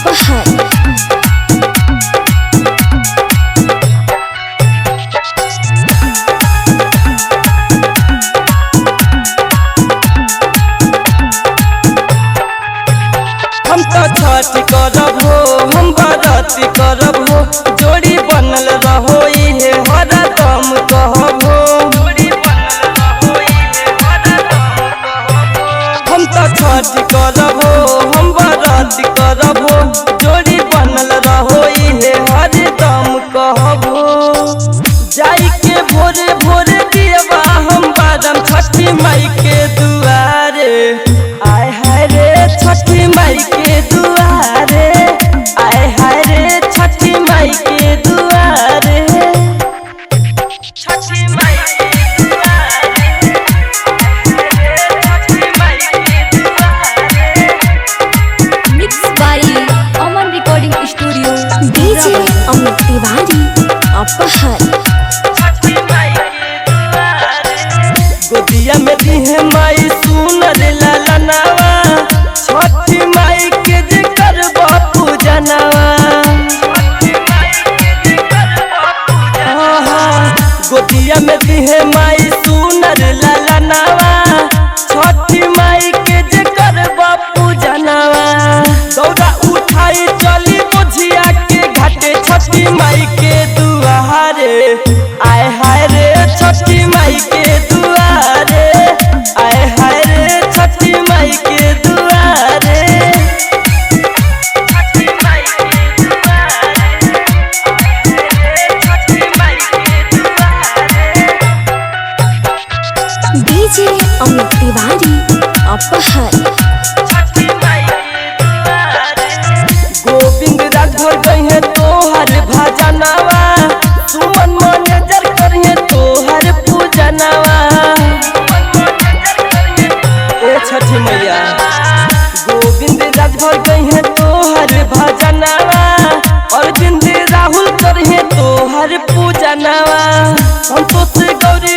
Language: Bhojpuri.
अपहर। हम तो छठ करब हो, हम बरत करब हो, जोड़ी बनल रहो इहे हरदम कहब हो। हम तो छठ करब हो, हम बरत करब हो, जोड़ी बनल रहो इहे हरदम कहब हो। जाई के भोरे भोरे दियबा हम बारम छठी माई के दुआरे। आय हाय रे छठी माई के दुआरे, आय हाय रे छठी माई के दुआरे, छठी माई के दुआरे, छठी माई के दुआरे। Mix by Aman recording studio DJ Amit Tiwari अपहर। गोदिया में दिहे माई सुनर ललनावा, छठी माई के जे करबा पूजनवा। गोदिया में दिहे माई सुनर ललनावा, छठी माई के जे करबा पूजनवा। दौड़ा उठाई चली बुझिया के घाटे छठी माई के दुआरे। आय हाय रे छठी माई के दुआरे, आय हाय रे छठी माई के दुआरे, छठी माई के दुआरे, छठी माई के दुआरे। डीजे अमित तिवारी अपहर। गोविंद राघव गए तोहर भजनवा, सुमन मैनेजर करिए तोहर पूजनवा। ए छठी मैया गोविंद राघव गए तोहर भजनवा, अरविंद राहुल करिए तोहर पूजनवा। संतोष गौरी